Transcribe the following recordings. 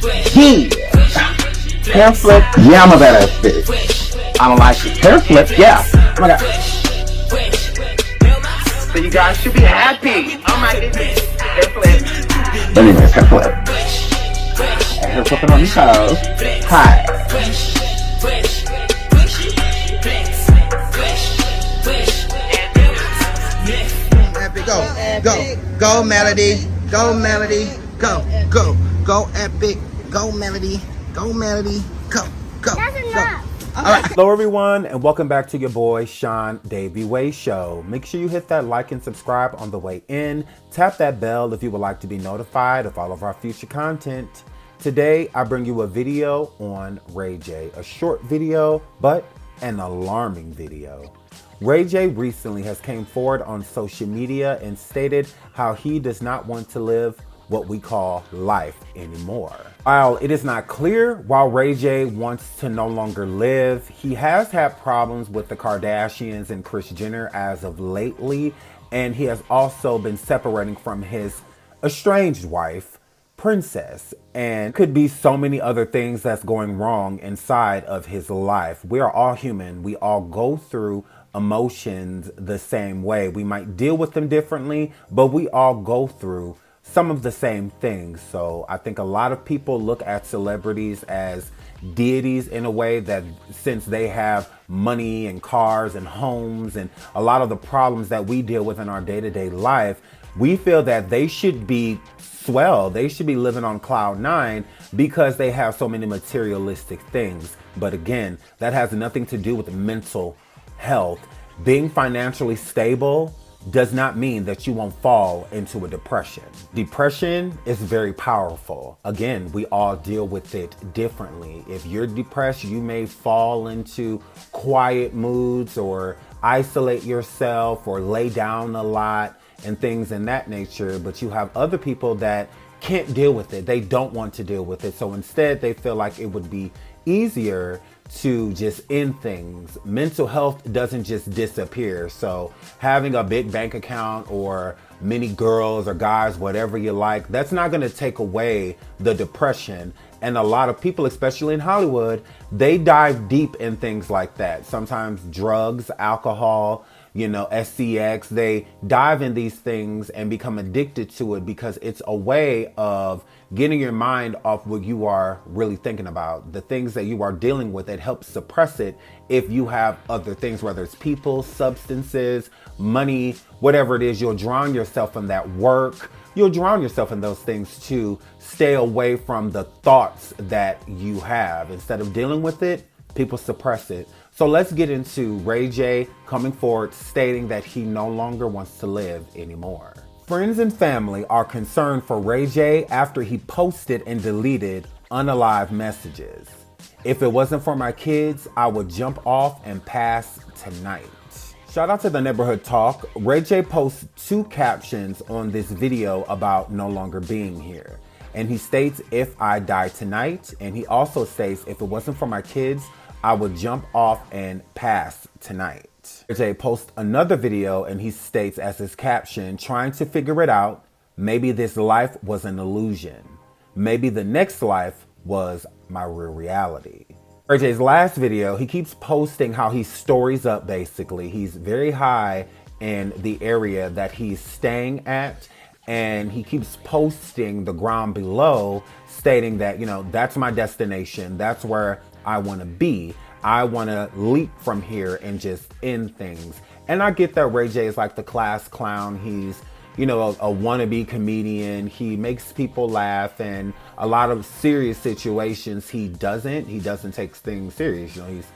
Yeah. Hair flip, yeah, I'm a badass bitch. I don't like it. Hair flip, yeah. Oh my god. So you guys should be happy. Oh my goodness. Hair flip. But anyways, hair flip. Hair flipping on these hoes. Hi. Go Melody, go Melody, go Epic, go Melody, go Melody, go. That's enough. All right. Hello everyone, and welcome back to your boy Sean Davey Way Show. Make sure you hit that like and subscribe on the way in. Tap that bell if you would like to be notified of all of our future content. Today I bring you a video on Ray J, a short video but an alarming video. Ray J recently has came forward on social media and stated how he does not want to live what we call life anymore. While it is not clear why Ray J wants to no longer live, he has had problems with the Kardashians and Kris Jenner as of lately, and he has also been separating from his estranged wife, Princess, and could be so many other things that's going wrong inside of his life. We are all human. We all go through emotions the same way. We might deal with them differently, but we all go through some of the same things. So I think a lot of people look at celebrities as deities in a way, that since they have money and cars and homes and a lot of the problems that we deal with in our day-to-day life, we feel that they should be swell. They should be living on cloud nine because they have so many materialistic things. But again, that has nothing to do with mental health. Being financially stable does not mean that you won't fall into a depression. Depression is very powerful. Again, we all deal with it differently. If you're depressed, you may fall into quiet moods or isolate yourself or lay down a lot and things in that nature. But you have other people that can't deal with it. They don't want to deal with it. So instead, they feel like it would be easier to just end things. Mental health doesn't just disappear. So having a big bank account or many girls or guys, whatever you like, that's not going to take away the depression. And a lot of people, especially in Hollywood, they dive deep in things like that. Sometimes drugs, alcohol, SCX, they dive in these things and become addicted to it because it's a way of getting your mind off what you are really thinking about. The things that you are dealing with, it helps suppress it if you have other things, whether it's people, substances, money, whatever it is. You'll drown yourself in that work. You'll drown yourself in those things to stay away from the thoughts that you have. Instead of dealing with it, people suppress it. So let's get into Ray J coming forward stating that he no longer wants to live anymore. Friends and family are concerned for Ray J after he posted and deleted UNALIVE messages. If it wasn't for my kids, I would jump off and pass tonight. Shout out to the Neighborhood Talk. Ray J posts 2 captions on this video about no longer being here. And he states, "If I die tonight," and he also states, "If it wasn't for my kids, I would jump off and pass tonight." Ray J posts another video and he states as his caption, "Trying to figure it out. Maybe this life was an illusion. Maybe the next life was my real reality." Ray J's last video, he keeps posting how he stories up basically. He's very high in the area that he's staying at, and he keeps posting the ground below stating that, that's my destination. That's where I want to be. I want to leap from here and just end things. And I get that Ray J is like the class clown. He's, a wannabe comedian. He makes people laugh, and a lot of serious situations he doesn't take things serious. He's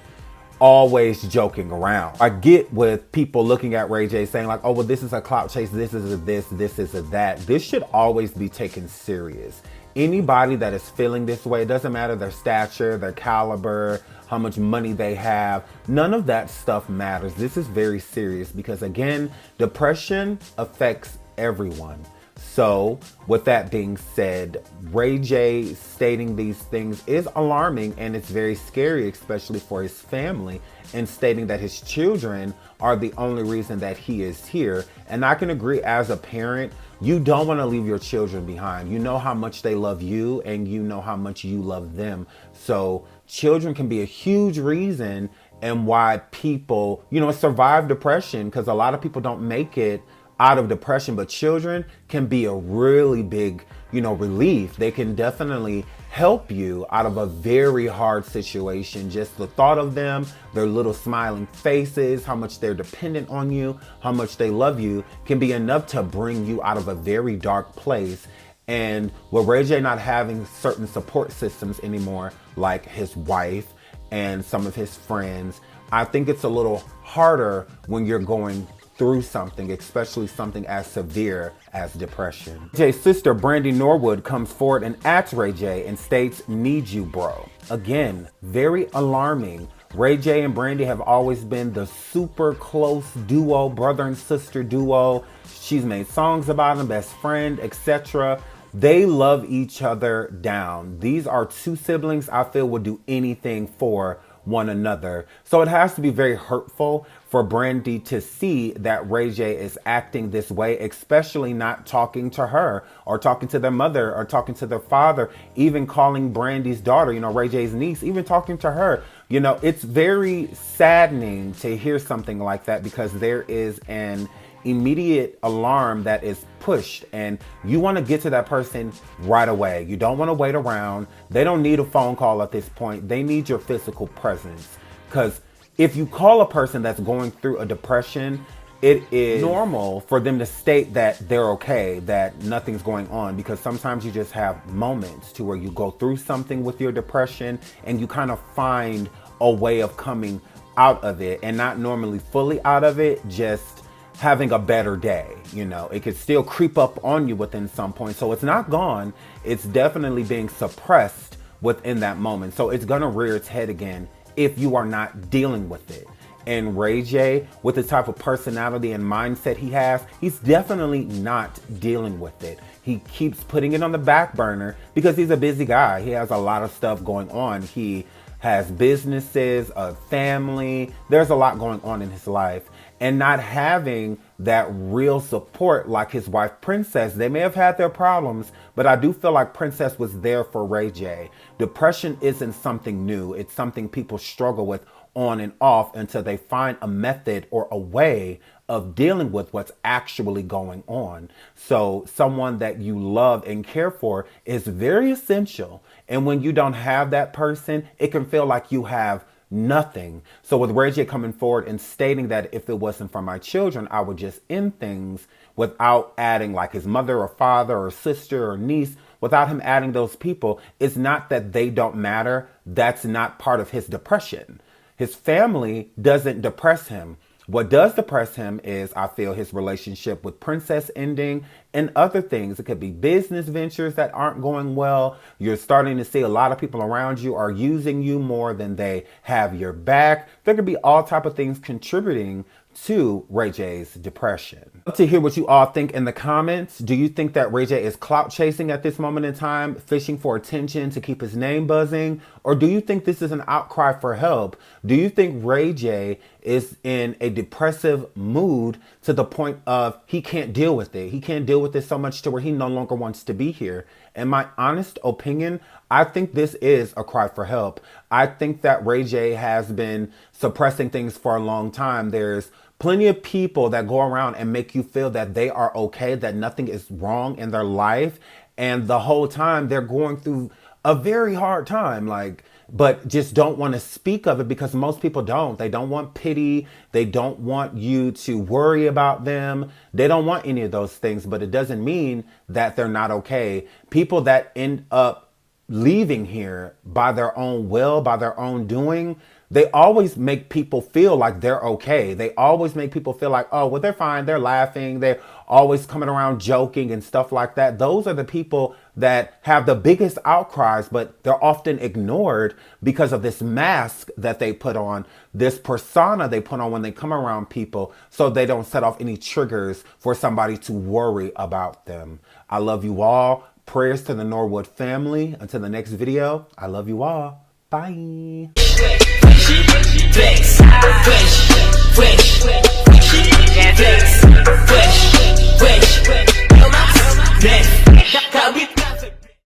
always joking around. I get with people looking at Ray J saying like, oh, well, this is a clout chase. This is a this is a that. This should always be taken serious. Anybody that is feeling this way, it doesn't matter their stature, their caliber, how much money they have. None of that stuff matters. This is very serious because, again, depression affects everyone. So with that being said, Ray J stating these things is alarming, and it's very scary, especially for his family, and stating that his children are the only reason that he is here. And I can agree, as a parent, you don't want to leave your children behind. You know how much they love you and you know how much you love them. So children can be a huge reason and why people, survive depression, because a lot of people don't make it out of depression, but children can be a really big, relief. They can definitely help you out of a very hard situation. Just the thought of them, their little smiling faces, how much they're dependent on you, how much they love you, can be enough to bring you out of a very dark place. And with Ray J not having certain support systems anymore, like his wife and some of his friends, I think it's a little harder when you're going through something, especially something as severe as depression. Jay's sister, Brandy Norwood, comes forward and asks Ray J and states, "Need you, bro." Again, very alarming. Ray J and Brandy have always been the super close duo, brother and sister duo. She's made songs about them, best friend, etc. They love each other down. These are two siblings I feel would do anything for one another. So it has to be very hurtful for Brandy to see that Ray J is acting this way, especially not talking to her or talking to their mother or talking to their father, even calling Brandy's daughter, Ray J's niece, even talking to her. It's very saddening to hear something like that, because there is an immediate alarm that is pushed and you want to get to that person right away. You don't want to wait around. They don't need a phone call at this point. They need your physical presence, because if you call a person that's going through a depression, it is normal for them to state that they're okay, that nothing's going on, because sometimes you just have moments to where you go through something with your depression and you kind of find a way of coming out of it, and not normally fully out of it, just having a better day. It could still creep up on you within some point. So it's not gone. It's definitely being suppressed within that moment. So it's gonna rear its head again if you are not dealing with it. And Ray J, with the type of personality and mindset he has, he's definitely not dealing with it. He keeps putting it on the back burner because he's a busy guy. He has a lot of stuff going on. He has businesses, a family. There's a lot going on in his life. And not having that real support like his wife, Princess. They may have had their problems, but I do feel like Princess was there for Ray J. Depression isn't something new. It's something people struggle with on and off until they find a method or a way of dealing with what's actually going on. So someone that you love and care for is very essential. And when you don't have that person, it can feel like you have nothing. So with Ray J coming forward and stating that if it wasn't for my children, I would just end things, without adding like his mother or father or sister or niece, without him adding those people, it's not that they don't matter. That's not part of his depression. His family doesn't depress him. What does depress him is, I feel, his relationship with Princess ending and other things. It could be business ventures that aren't going well. You're starting to see a lot of people around you are using you more than they have your back. There could be all type of things contributing to Ray J's depression. I'd love to hear what you all think in the comments. Do you think that Ray J is clout chasing at this moment in time, fishing for attention to keep his name buzzing? Or do you think this is an outcry for help? Do you think Ray J is in a depressive mood to the point of he can't deal with it? He can't deal with it so much to where he no longer wants to be here. In my honest opinion, I think this is a cry for help. I think that Ray J has been suppressing things for a long time. There's plenty of people that go around and make you feel that they are okay, that nothing is wrong in their life. And the whole time they're going through a very hard time, but just don't want to speak of it because most people don't. They don't want pity. They don't want you to worry about them. They don't want any of those things, but it doesn't mean that they're not okay. People that end up leaving here by their own will, by their own doing, they always make people feel like they're okay. They always make people feel like, oh, well, they're fine. They're laughing. They're always coming around joking and stuff like that. Those are the people that have the biggest outcries, but they're often ignored because of this mask that they put on, this persona they put on when they come around people, so they don't set off any triggers for somebody to worry about them. I love you all. Prayers to the Norwood family. Until the next video, I love you all. Bye. Fresh, best. Cause we